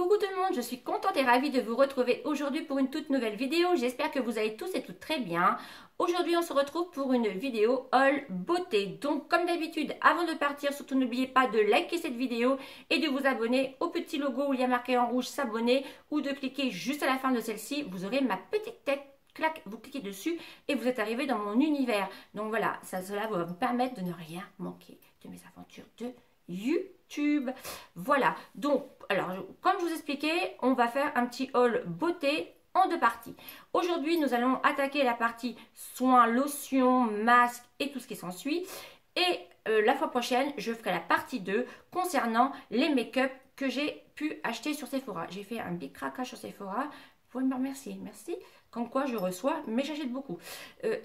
Coucou tout le monde, je suis contente et ravie de vous retrouver aujourd'hui pour une toute nouvelle vidéo. J'espère que vous allez tous et toutes très bien. Aujourd'hui, on se retrouve pour une vidéo haul beauté. Donc, comme d'habitude, avant de partir, surtout n'oubliez pas de liker cette vidéo et de vous abonner au petit logo où il y a marqué en rouge s'abonner ou de cliquer juste à la fin de celle-ci. Vous aurez ma petite tête. Clac, vous cliquez dessus et vous êtes arrivé dans mon univers. Donc voilà, cela va vous permettre de ne rien manquer de mes aventures de YouTube. Voilà, donc, alors, comme je vous expliquais, on va faire un petit haul beauté en deux parties. Aujourd'hui, nous allons attaquer la partie soins, lotions, masques et tout ce qui s'ensuit. Et la fois prochaine, je ferai la partie 2 concernant les make-up que j'ai pu acheter sur Sephora. J'ai fait un big craquage sur Sephora. Vous pouvez me remercier, merci. Comme quoi je reçois, mais j'achète beaucoup.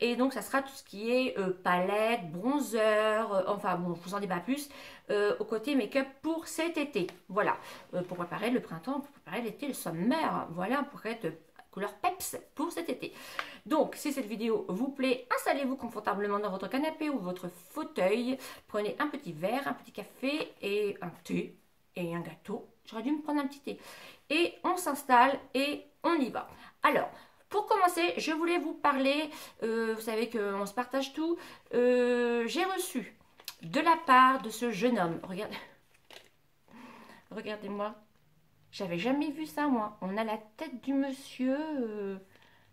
Et donc ça sera tout ce qui est palette, bronzer, enfin bon, je vous en dis pas plus, au côté make-up pour cet été. Voilà, pour préparer le printemps, pour préparer l'été, le summer, voilà, pour être couleur peps pour cet été. Donc, si cette vidéo vous plaît, installez-vous confortablement dans votre canapé ou votre fauteuil. Prenez un petit verre, un petit café et un thé et un gâteau. J'aurais dû me prendre un petit thé. Et on s'installe et on y va. Alors, pour commencer, je voulais vous parler, vous savez qu'on se partage tout. J'ai reçu de la part de ce jeune homme, regardez-moi, j'avais jamais vu ça moi. On a la tête du monsieur,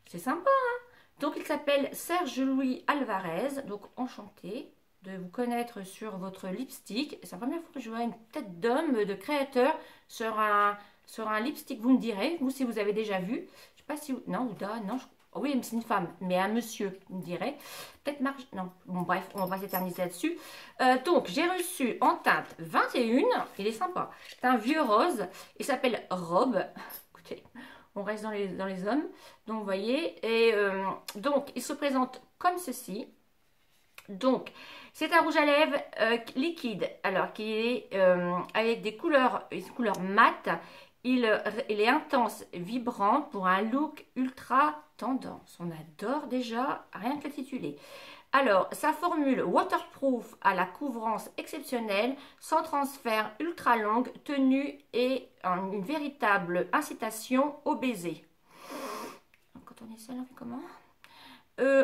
c'est sympa hein. Donc il s'appelle Serge Louis Alvarez, donc enchanté de vous connaître sur votre lipstick. C'est la première fois que je vois une tête d'homme, de créateur sur un lipstick, vous me direz, vous si vous avez déjà vu. Pas si... Non, Ouda, non. Oui, mais c'est une femme, mais un monsieur, on dirait. Peut-être Marge... Non, bon, bref, on va s'éterniser là-dessus. Donc, j'ai reçu en teinte 21. Il est sympa. C'est un vieux rose. Il s'appelle Robe. Écoutez, on reste dans les hommes. Donc, vous voyez. Et donc, il se présente comme ceci. Donc, c'est un rouge à lèvres liquide. Alors, qui est avec des couleurs mat. Il est intense, vibrant pour un look ultra tendance. On adore déjà, rien que l'intitulé. Alors, sa formule waterproof à la couvrance exceptionnelle, sans transfert ultra longue, tenue et une véritable incitation au baiser. Quand on est seul, on fait comment ?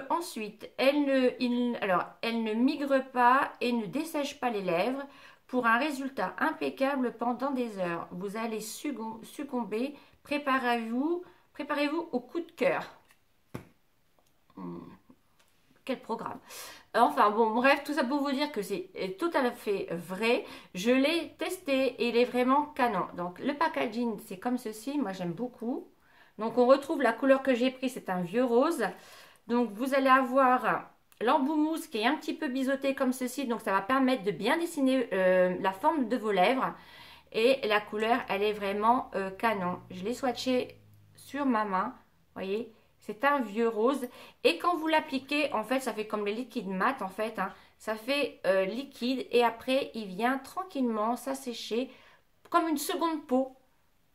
Ensuite, elle ne migre pas et ne dessèche pas les lèvres. Pour un résultat impeccable pendant des heures, vous allez succomber. Préparez-vous au coup de cœur. Quel programme. Enfin bon, bref, tout ça pour vous dire que c'est tout à fait vrai. Je l'ai testé et il est vraiment canon. Donc le packaging, c'est comme ceci. Moi, j'aime beaucoup. Donc on retrouve la couleur que j'ai pris, c'est un vieux rose. Donc vous allez avoir l'embout mousse qui est un petit peu biseauté comme ceci, donc ça va permettre de bien dessiner la forme de vos lèvres. Et la couleur, elle est vraiment canon. Je l'ai swatché sur ma main, voyez, c'est un vieux rose. Et quand vous l'appliquez, en fait, ça fait comme les liquides mat, en fait. Hein, ça fait liquide et après, il vient tranquillement s'assécher comme une seconde peau.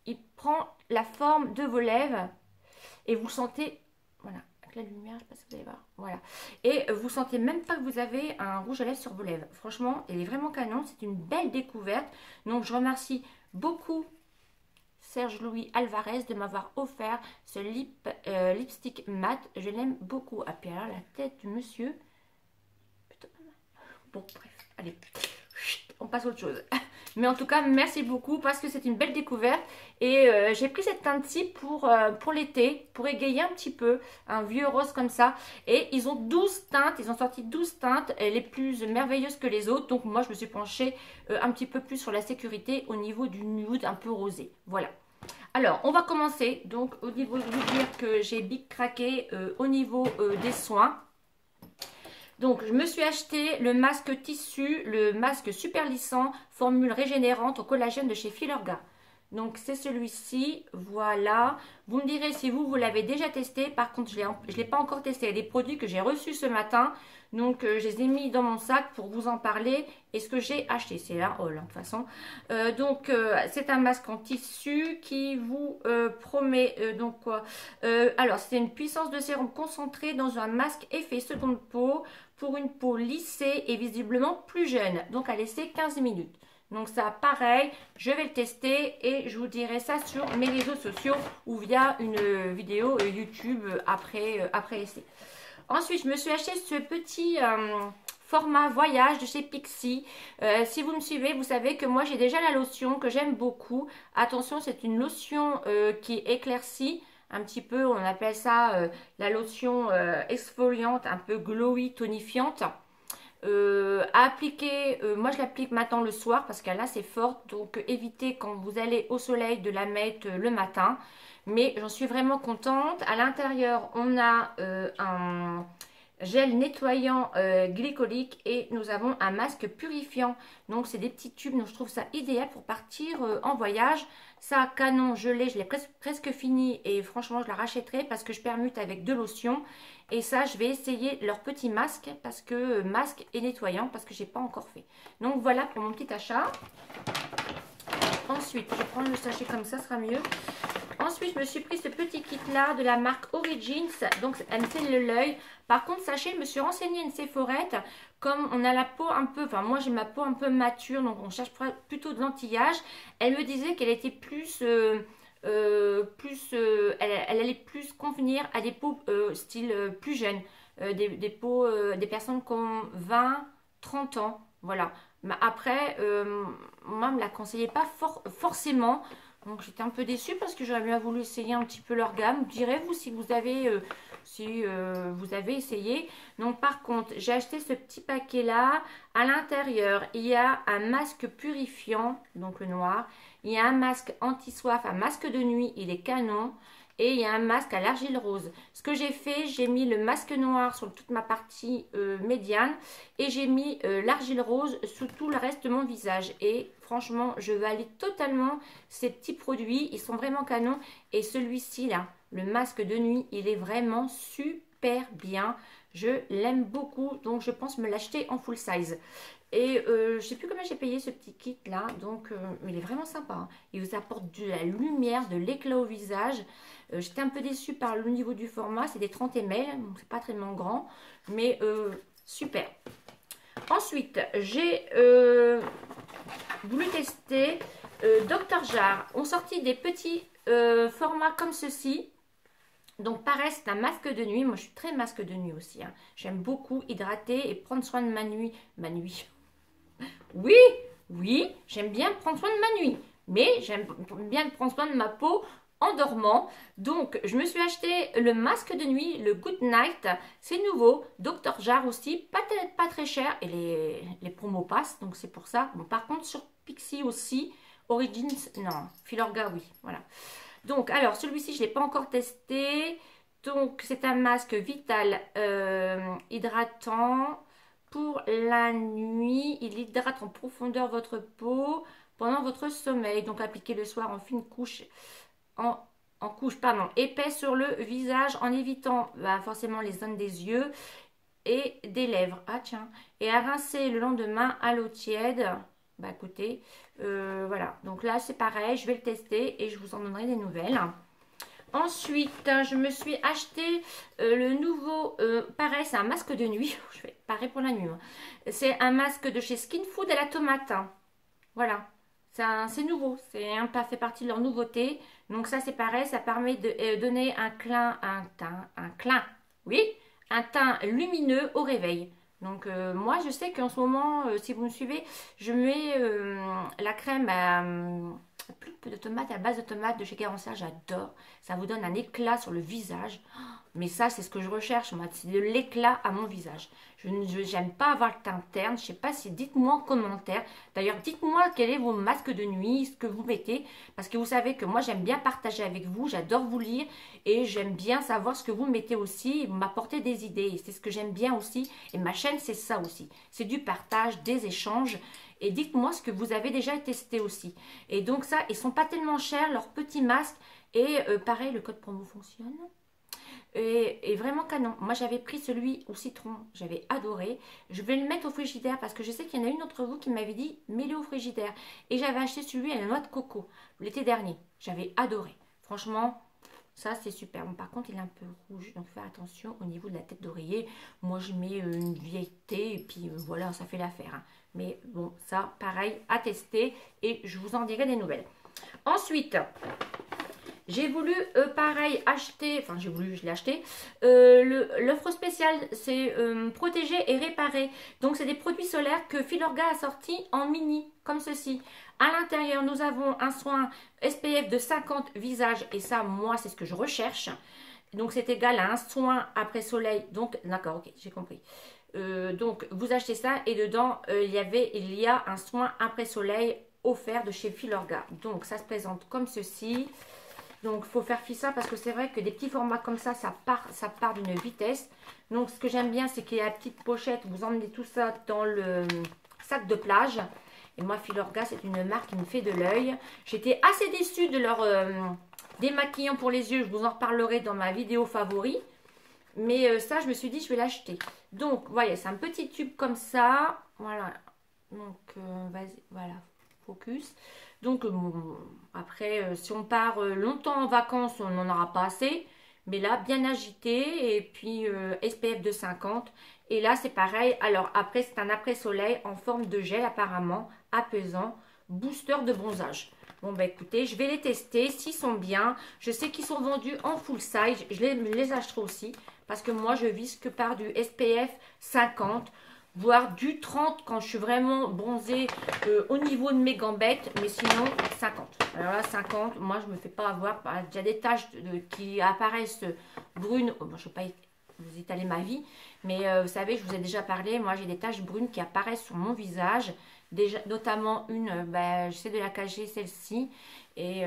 Il prend la forme de vos lèvres et vous sentez, voilà. La lumière, je sais pas si vous allez voir, voilà, et vous sentez même pas que vous avez un rouge à lèvres sur vos lèvres. Franchement, il est vraiment canon, c'est une belle découverte. Donc je remercie beaucoup Serge Louis Alvarez de m'avoir offert ce lipstick mat. Je l'aime beaucoup. Ah puis alors la tête du monsieur, plutôt pas mal. Bon bref, allez, on passe à autre chose. Mais en tout cas, merci beaucoup parce que c'est une belle découverte. Et j'ai pris cette teinte-ci pour l'été, pour égayer un petit peu, un vieux rose comme ça. Et ils ont 12 teintes, ils ont sorti 12 teintes, les plus merveilleuses que les autres. Donc moi, je me suis penchée un petit peu plus sur la sécurité au niveau du nude un peu rosé. Voilà. Alors, on va commencer. Donc, au niveau, je vais vous dire que j'ai big craqué au niveau des soins. Donc, je me suis acheté le masque tissu, le masque super lissant, formule régénérante au collagène de chez Filorga. Donc, c'est celui-ci, voilà. Vous me direz si vous l'avez déjà testé. Par contre, je ne l'ai pas encore testé. Il y a des produits que j'ai reçus ce matin. Donc, je les ai mis dans mon sac pour vous en parler. Et ce que j'ai acheté, c'est un haul, hein, de toute façon. C'est un masque en tissu qui vous promet, donc quoi alors, c'est une puissance de sérum concentrée dans un masque effet seconde peau pour une peau lissée et visiblement plus jeune. Donc, à laisser 15 minutes. Donc ça, pareil, je vais le tester et je vous dirai ça sur mes réseaux sociaux ou via une vidéo YouTube après essai. Ensuite, je me suis acheté ce petit format voyage de chez Pixi. Si vous me suivez, vous savez que moi, j'ai déjà la lotion que j'aime beaucoup. Attention, c'est une lotion qui éclaircit un petit peu. On appelle ça la lotion exfoliante, un peu glowy, tonifiante. À appliquer, moi je l'applique maintenant le soir parce qu'elle est assez forte, donc évitez quand vous allez au soleil de la mettre le matin, mais j'en suis vraiment contente. À l'intérieur on a un gel nettoyant glycolique et nous avons un masque purifiant, donc c'est des petits tubes, donc je trouve ça idéal pour partir en voyage. Ça, canon, je l'ai presque fini et franchement je la rachèterai parce que je permute avec de lotion. Et ça, je vais essayer leur petit masque parce que masque et nettoyant parce que j'ai pas encore fait. Donc voilà pour mon petit achat. Ensuite, je vais prendre le sachet comme ça sera mieux. Ensuite, je me suis pris ce petit kit là de la marque Origins. Donc, elle me fait l'œil. Par contre, sachez, je me suis renseignée une Sephorette. Comme on a la peau un peu, enfin moi j'ai ma peau un peu mature, donc on cherche plutôt de l'anti-âge. Elle me disait qu'elle était plus... elle allait plus convenir à des peaux style plus jeunes, des peaux, des personnes qui ont 20, 30 ans, voilà. Mais après, moi, me la conseillait pas forcément, donc j'étais un peu déçue parce que j'aurais bien voulu essayer un petit peu leur gamme. Direz-vous si vous avez, vous avez essayé. Donc par contre, j'ai acheté ce petit paquet là. À l'intérieur, il y a un masque purifiant, donc le noir. Il y a un masque anti-soif, un masque de nuit, il est canon. Et il y a un masque à l'argile rose. Ce que j'ai fait, j'ai mis le masque noir sur toute ma partie médiane. Et j'ai mis l'argile rose sur tout le reste de mon visage. Et franchement, je valide totalement ces petits produits. Ils sont vraiment canons. Et celui-ci là, le masque de nuit, il est vraiment super bien. Je l'aime beaucoup. Donc je pense me l'acheter en full size. Et je sais plus combien j'ai payé ce petit kit là, donc il est vraiment sympa, hein. Il vous apporte de la lumière, de l'éclat au visage. J'étais un peu déçue par le niveau du format, c'est des 30 ml, donc c'est pas tellement grand, mais super. Ensuite, j'ai voulu tester Dr. Jar. On sortit des petits formats comme ceci. Donc pareil, c'est un masque de nuit. Moi, je suis très masque de nuit aussi, hein. J'aime beaucoup hydrater et prendre soin de ma nuit. Oui, oui, j'aime bien prendre soin de ma nuit, mais j'aime bien prendre soin de ma peau en dormant. Donc, je me suis acheté le masque de nuit, le Good Night. C'est nouveau, Dr. Jar aussi, pas très cher et les promos passent, donc c'est pour ça. Bon, par contre, sur Pixi aussi, Origins, non, Filorga, oui, voilà. Donc, alors, celui-ci, je ne l'ai pas encore testé. Donc, c'est un masque Vital hydratant. Pour la nuit, il hydrate en profondeur votre peau pendant votre sommeil. Donc appliquez le soir en fine couche, en couche épaisse sur le visage en évitant forcément les zones des yeux et des lèvres. Ah tiens. Et à rincer le lendemain à l'eau tiède. Bah écoutez, voilà. Donc là c'est pareil, je vais le tester et je vous en donnerai des nouvelles. Ensuite, je me suis acheté le nouveau, pareil, c'est un masque de nuit. Je vais pareil pour la nuit. C'est un masque de chez Skin Food à la tomate. Voilà, c'est nouveau. Ça fait partie de leur nouveauté. Donc ça, c'est pareil, ça permet de donner un teint lumineux au réveil. Donc moi, je sais qu'en ce moment, si vous me suivez, je mets la crème pulpe de tomate à base de tomate de chez Carencea, j'adore. Ça vous donne un éclat sur le visage. Mais ça, c'est ce que je recherche, moi. C'est de l'éclat à mon visage. Je n'aime pas avoir le teint terne. Je sais pas si, dites-moi en commentaire. D'ailleurs, dites-moi quel est vos masques de nuit, ce que vous mettez. Parce que vous savez que moi, j'aime bien partager avec vous. J'adore vous lire. Et j'aime bien savoir ce que vous mettez aussi. Vous m'apportez des idées. Et c'est ce que j'aime bien aussi. Et ma chaîne, c'est ça aussi. C'est du partage, des échanges. Et dites-moi ce que vous avez déjà testé aussi. Et donc ça, ils sont pas tellement chers, leurs petits masques. Et pareil, le code promo fonctionne. Et vraiment canon. Moi, j'avais pris celui au citron. J'avais adoré. Je vais le mettre au frigidaire parce que je sais qu'il y en a une d'entre vous qui m'avait dit « mets-le au frigidaire ». Et j'avais acheté celui à la noix de coco l'été dernier. J'avais adoré. Franchement, Ça, c'est super. Bon, par contre, il est un peu rouge, donc faire attention au niveau de la tête d'oreiller. Moi, je mets une vieille thé et puis voilà, ça fait l'affaire. Hein. Mais bon, ça, pareil, à tester et je vous en dirai des nouvelles. Ensuite, j'ai voulu, pareil, acheter, enfin j'ai voulu, je l'ai acheté, l'offre spéciale, c'est protéger et réparer. Donc c'est des produits solaires que Filorga a sorti en mini, comme ceci. À l'intérieur, nous avons un soin SPF de 50 visages, et ça, moi, c'est ce que je recherche. Donc c'est égal à un soin après soleil, donc d'accord, ok, j'ai compris. Donc vous achetez ça, et dedans, il y a un soin après soleil offert de chez Filorga. Donc ça se présente comme ceci. Donc, il faut faire fi ça parce que c'est vrai que des petits formats comme ça part d'une vitesse. Donc, ce que j'aime bien, c'est qu'il y a la petite pochette. Vous emmenez tout ça dans le sac de plage. Et moi, Filorga, c'est une marque qui me fait de l'œil. J'étais assez déçue de leur démaquillant pour les yeux. Je vous en reparlerai dans ma vidéo favori. Mais ça, je me suis dit, je vais l'acheter. Donc, vous voyez, c'est un petit tube comme ça. Voilà. Donc, vas-y, voilà. Focus. Donc, après, si on part longtemps en vacances, on n'en aura pas assez. Mais là, bien agité. Et puis, SPF de 50. Et là, c'est pareil. Alors, après, c'est un après-soleil en forme de gel, apparemment, apaisant. Booster de bronzage. Bon, bah écoutez, je vais les tester. S'ils sont bien, je sais qu'ils sont vendus en full size. Je les acheterai aussi. Parce que moi, je vise que par du SPF 50. Voire du 30 quand je suis vraiment bronzée au niveau de mes gambettes, mais sinon 50. Alors là 50, moi je me fais pas avoir, il y a des taches qui apparaissent brunes. Oh, bon, je ne vais pas vous étaler ma vie, mais vous savez, je vous ai déjà parlé, moi j'ai des taches brunes qui apparaissent sur mon visage, déjà, notamment une, j'essaie de la cacher celle-ci, et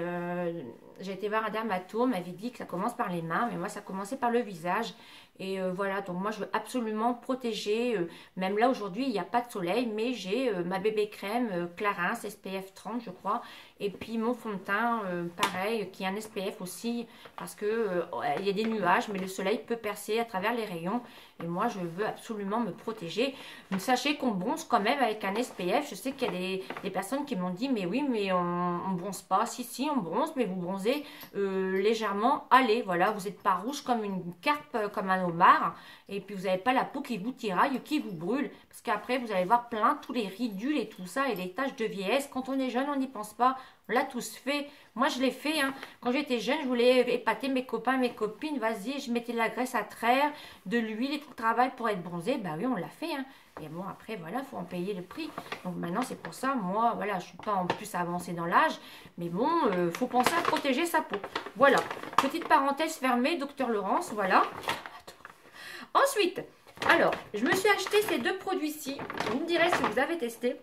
j'ai été voir un dermato, m'avait dit que ça commence par les mains, mais moi ça commençait par le visage. Et voilà, donc moi je veux absolument protéger, même là aujourd'hui il n'y a pas de soleil, mais j'ai ma bébé crème Clarins SPF 30 je crois, et puis mon fond de teint pareil, qui est un SPF aussi, parce que il y a des nuages, mais le soleil peut percer à travers les rayons, et moi je veux absolument me protéger. Mais sachez qu'on bronze quand même avec un SPF, je sais qu'il y a des personnes qui m'ont dit, mais oui, mais on bronze pas, si on bronze, mais vous bronzez légèrement, allez, voilà, vous n'êtes pas rouge comme une carpe, comme un homard, et puis vous n'avez pas la peau qui vous tiraille, qui vous brûle, parce qu'après vous allez voir plein, tous les ridules et tout ça, et les taches de vieillesse. Quand on est jeune, on n'y pense pas, on l'a tous fait. Moi je l'ai fait, hein. Quand j'étais jeune, je voulais épater mes copains, mes copines, vas-y, je mettais de la graisse à traire, de l'huile et tout le travail pour être bronzé, bah oui, on l'a fait, hein. Et bon, après, voilà, il faut en payer le prix. Donc maintenant, c'est pour ça, moi, voilà, je ne suis pas en plus avancée dans l'âge. Mais bon, faut penser à protéger sa peau. Voilà, petite parenthèse fermée, docteur Laurence, voilà. Ensuite, alors, je me suis acheté ces deux produits-ci. Vous me direz si vous avez testé.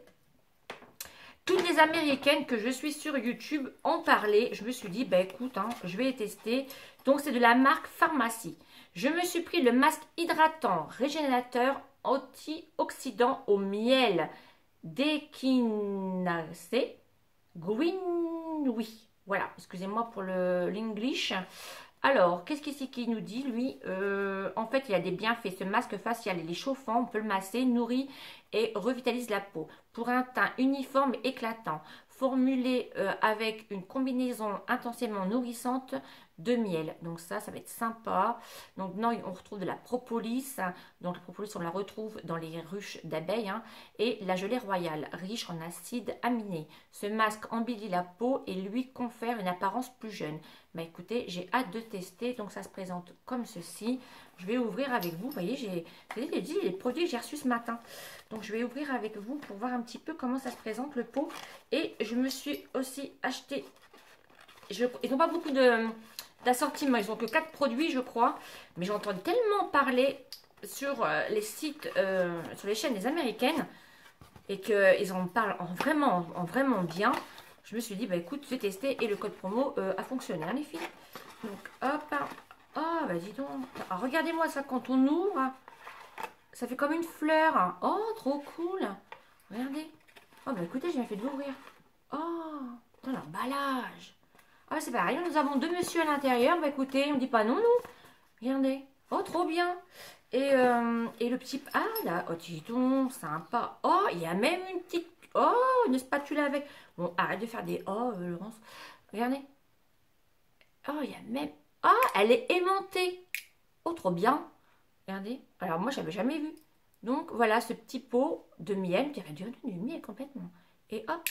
Toutes les américaines que je suis sur YouTube en parlaient. Je me suis dit, bah écoute, hein, je vais les tester. Donc, c'est de la marque Pharmacie. Je me suis pris le masque hydratant, régénérateur, antioxydant au miel d'équinacée Green, oui. Voilà, excusez-moi pour l'English. Alors, qu'est-ce qu'il nous dit, lui? En fait, il a des bienfaits. Ce masque facial, il est chauffant, on peut le masser, nourrit et revitalise la peau. Pour un teint uniforme et éclatant, formulé avec une combinaison intensément nourrissante de miel. Donc ça va être sympa. Donc non, on retrouve de la propolis. Donc la propolis, on la retrouve dans les ruches d'abeilles. Hein, et la gelée royale, riche en acides aminés. Ce masque embellit la peau et lui confère une apparence plus jeune. Bah écoutez, j'ai hâte de tester. Donc ça se présente comme ceci. Je vais ouvrir avec vous. Vous voyez, j'ai dit les produits que j'ai reçus ce matin. Donc je vais ouvrir avec vous pour voir un petit peu comment ça se présente le pot. Et je me suis aussi acheté. Ils n'ont pas beaucoup d'assortiment. Ils n'ont que 4 produits, je crois. Mais j'entends tellement parler sur les sites, sur les chaînes des américaines. Et qu'ils en parlent en vraiment bien. Je me suis dit, bah écoute, je vais tester. Et le code promo a fonctionné, hein, les filles. Donc hop. Oh, bah dis donc. Ah, regardez-moi ça quand on ouvre. Ça fait comme une fleur. Oh, trop cool. Regardez. Oh, bah écoutez, j'ai bien fait de l'ouvrir. Oh, dans l'emballage. Ah, c'est pareil. Nous avons 2 messieurs à l'intérieur. Bah écoutez, on ne dit pas non, nous. Regardez. Oh, trop bien. Et le petit... Ah, là. Oh, dis donc, sympa. Oh, il y a même une petite... Oh, une spatule avec... Bon, arrête de faire des... Oh, Laurence. Regardez. Oh, il y a même... Oh, Ah, elle est aimantée. Oh, trop bien. Regardez. Alors, moi, j'avais jamais vu. Donc, voilà ce petit pot de miel. On dirait du miel complètement. Et hop,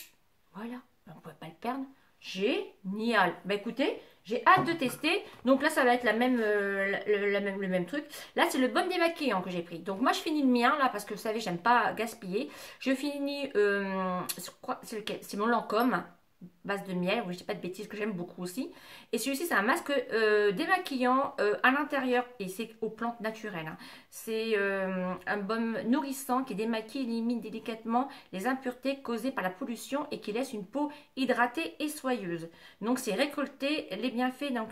voilà. On ne pouvait pas le perdre. Génial. Bah, écoutez, j'ai hâte de tester. Donc là, ça va être la même, le même truc. Là, c'est le baume démaquillant que j'ai pris. Donc moi, je finis le mien, là, parce que vous savez, j'aime pas gaspiller. Je finis, c'est mon Lancôme, base de miel, oui, je dis pas de bêtises, que j'aime beaucoup aussi. Et celui-ci, c'est un masque démaquillant à l'intérieur, et c'est aux plantes naturelles, hein. C'est un baume nourrissant qui démaquille et élimine délicatement les impuretés causées par la pollution et qui laisse une peau hydratée et soyeuse. Donc c'est récolté, les bienfaits, donc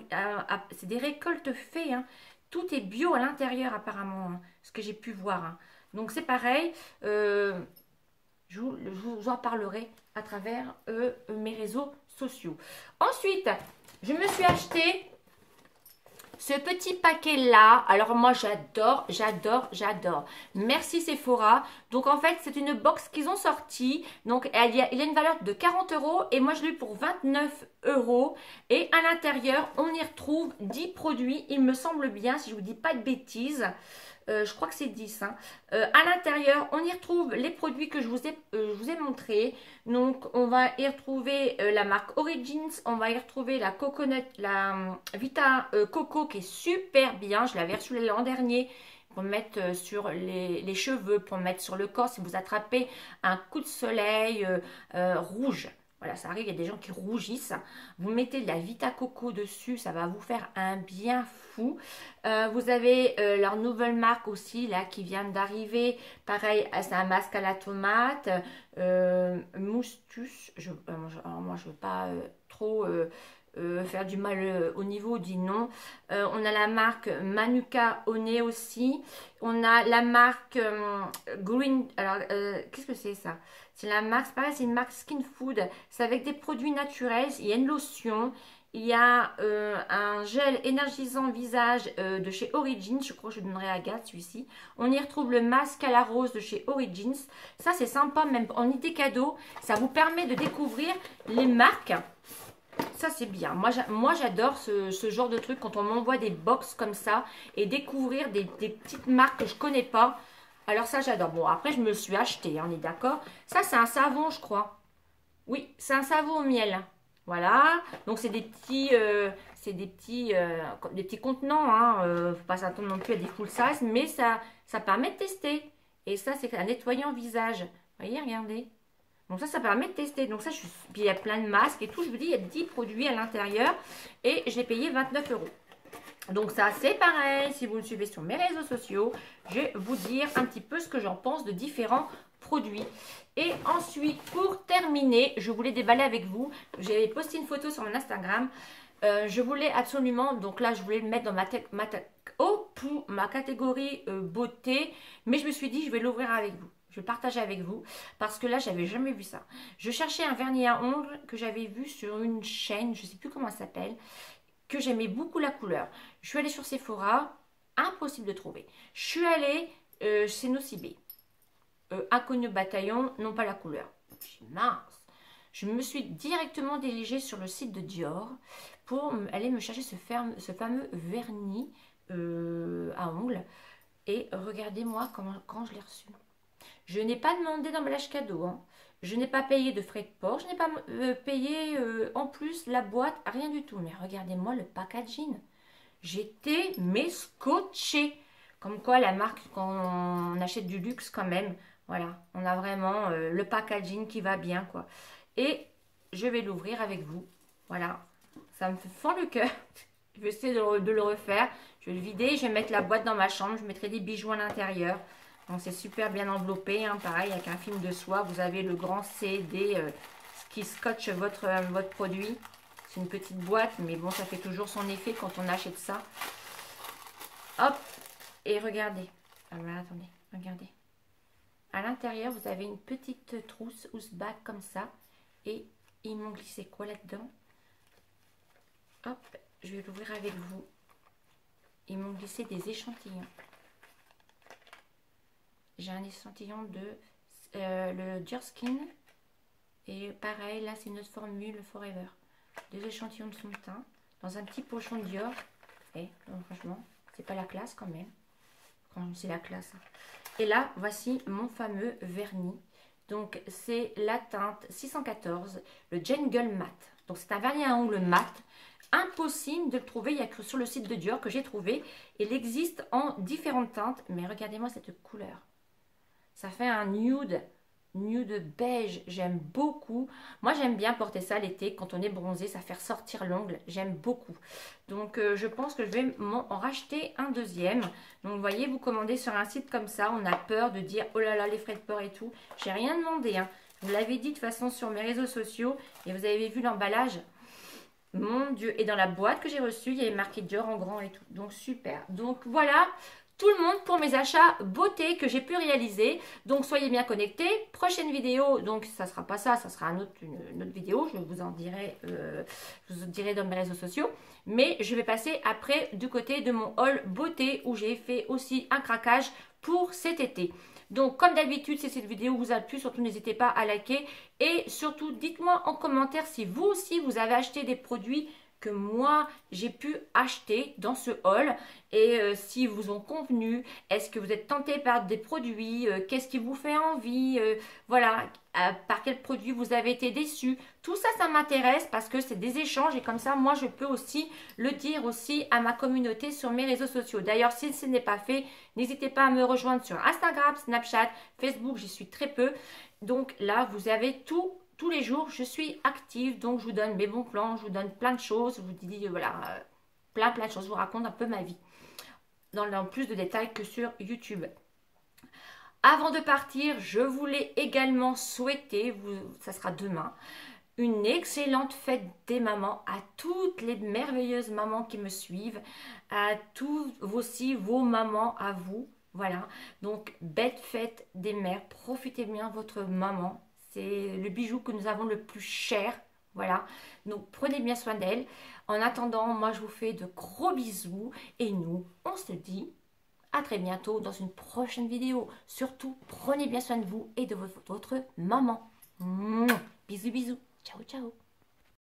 c'est des récoltes faites, hein. Tout est bio à l'intérieur apparemment, hein, ce que j'ai pu voir, hein. Donc c'est pareil, je vous en parlerai à travers mes réseaux sociaux. Ensuite, je me suis acheté ce petit paquet là. Alors moi j'adore, j'adore, j'adore. Merci Sephora. Donc en fait c'est une box qu'ils ont sortie. Donc il y a une valeur de 40 euros et moi je l'ai eu pour 29 euros. Et à l'intérieur on y retrouve 10 produits. Il me semble bien, si je vous dis pas de bêtises. Je crois que c'est 10. Hein. À l'intérieur, on y retrouve les produits que je vous ai montrés. Donc, on va y retrouver la marque Origins. On va y retrouver la Coconut, la Vita Coco qui est super bien. Je l'avais reçue l'an dernier pour mettre sur les cheveux, pour mettre sur le corps si vous attrapez un coup de soleil rouge. Voilà, ça arrive, il y a des gens qui rougissent. Vous mettez de la Vita Coco dessus, ça va vous faire un bien fou. Vous avez leur nouvelle marque aussi, là, qui vient d'arriver. Pareil, c'est un masque à la tomate. Moustus. Alors moi, je ne veux pas trop faire du mal au niveau du nom. On a la marque Manuka One aussi. On a la marque Green. Alors, qu'est-ce que c'est ça? C'est la marque, c'est pareil, c'est une marque Skin Food. C'est avec des produits naturels. Il y a une lotion. Il y a un gel énergisant visage de chez Origins. Je crois que je donnerai à Agathe celui-ci. On y retrouve le masque à la rose de chez Origins. Ça, c'est sympa, même en idée cadeau. Ça vous permet de découvrir les marques. Ça, c'est bien. Moi, j'adore ce genre de truc quand on m'envoie des box comme ça et découvrir des petites marques que je connais pas. Alors ça, j'adore. Bon, après, je me le suis acheté, hein, on est d'accord. Ça, c'est un savon, je crois. Oui, c'est un savon au miel. Voilà. Donc, c'est des petits contenants. Hein. Faut pas s'attendre non plus à des full size, mais ça permet de tester. Et ça, c'est un nettoyant visage. Vous voyez, regardez. Donc ça permet de tester. Donc ça, puis il y a plein de masques et tout. Je vous dis, il y a 10 produits à l'intérieur. Et j'ai payé 29 euros. Donc ça, c'est pareil, si vous me suivez sur mes réseaux sociaux, je vais vous dire un petit peu ce que j'en pense de différents produits. Et ensuite, pour terminer, je voulais déballer avec vous. J'ai posté une photo sur mon Instagram. Je voulais absolument, donc là, je voulais le mettre dans ma catégorie beauté. Mais je me suis dit, je vais l'ouvrir avec vous. Je vais le partager avec vous parce que là, j'avais jamais vu ça. Je cherchais un vernis à ongles que j'avais vu sur une chaîne, je ne sais plus comment ça s'appelle, que j'aimais beaucoup la couleur. Je suis allée sur Sephora, impossible de trouver. Je suis allée chez Nocibé, inconnu bataillon, non pas la couleur. Mince. Je me suis directement dirigée sur le site de Dior pour aller me chercher ce fameux vernis à ongles. Et regardez-moi quand je l'ai reçu. Je n'ai pas demandé d'emballage cadeau, hein. Je n'ai pas payé de frais de port. Je n'ai pas payé en plus la boîte, rien du tout. Mais regardez-moi le packaging. J'étais scotchée. Comme quoi la marque, quand on achète du luxe quand même, voilà, on a vraiment le packaging qui va bien, quoi. Et je vais l'ouvrir avec vous. Voilà, ça me fait fendre le cœur. Je vais essayer de le refaire. Je vais le vider, je vais mettre la boîte dans ma chambre. Je mettrai des bijoux à l'intérieur. Donc c'est super bien enveloppé, hein, pareil avec un film de soie. Vous avez le grand CD qui scotche votre produit. C'est une petite boîte, mais bon, ça fait toujours son effet quand on achète ça. Hop, et regardez. Ah, voilà, attendez, regardez. À l'intérieur, vous avez une petite trousse Ousbag comme ça. Et ils m'ont glissé quoi là-dedans? Hop, je vais l'ouvrir avec vous. Ils m'ont glissé des échantillons. J'ai un échantillon de le Dior Skin. Et pareil, là, c'est notre formule Forever. Des échantillons de son teint. Dans un petit pochon Dior. Et donc, franchement, c'est pas la classe quand même. C'est la classe. Et là, voici mon fameux vernis. Donc, c'est la teinte 614, le Jungle Matte. Donc, c'est un vernis à ongles mat. Impossible de le trouver. Il y a que sur le site de Dior que j'ai trouvé. Il existe en différentes teintes. Mais regardez-moi cette couleur. Ça fait un nude beige. J'aime beaucoup. Moi, j'aime bien porter ça l'été quand on est bronzé. Ça fait ressortir l'ongle. J'aime beaucoup. Donc, je pense que je vais en racheter un deuxième. Donc, vous voyez, vous commandez sur un site comme ça. On a peur de dire, oh là là, les frais de port et tout. J'ai rien demandé. Hein. Je vous l'avais dit de toute façon sur mes réseaux sociaux. Et vous avez vu l'emballage. Mon Dieu. Et dans la boîte que j'ai reçue, il y avait marqué Dior en grand et tout. Donc, super. Donc, voilà. Tout le monde pour mes achats beauté que j'ai pu réaliser. Donc, soyez bien connectés. Prochaine vidéo, donc ça sera pas ça, ça sera une autre vidéo. Je vous en dirai, dans mes réseaux sociaux. Mais je vais passer après du côté de mon haul beauté où j'ai fait aussi un craquage pour cet été. Donc, comme d'habitude, si cette vidéo vous a plu, surtout n'hésitez pas à liker. Et surtout, dites-moi en commentaire si vous aussi, vous avez acheté des produits que moi j'ai pu acheter dans ce haul et si vous ont convenu, est-ce que vous êtes tenté par des produits, qu'est-ce qui vous fait envie, voilà, par quel produit vous avez été déçu. Tout ça, ça m'intéresse parce que c'est des échanges et comme ça, moi je peux aussi le dire aussi à ma communauté sur mes réseaux sociaux. D'ailleurs, si ce n'est pas fait, n'hésitez pas à me rejoindre sur Instagram, Snapchat, Facebook, j'y suis très peu. Donc là, vous avez tout. Tous les jours, je suis active, donc je vous donne mes bons plans, je vous donne plein de choses, je vous dis, voilà, plein de choses, je vous raconte un peu ma vie, dans plus de détails que sur YouTube. Avant de partir, je voulais également souhaiter, ça sera demain, une excellente fête des mamans à toutes les merveilleuses mamans qui me suivent, à tous aussi vos mamans, à vous, voilà. Donc, belle fête des mères, profitez bien de votre maman. C'est le bijou que nous avons le plus cher. Voilà. Donc, prenez bien soin d'elle. En attendant, moi, je vous fais de gros bisous. Et nous, on se dit à très bientôt dans une prochaine vidéo. Surtout, prenez bien soin de vous et de votre maman. Bisous, bisous. Ciao, ciao.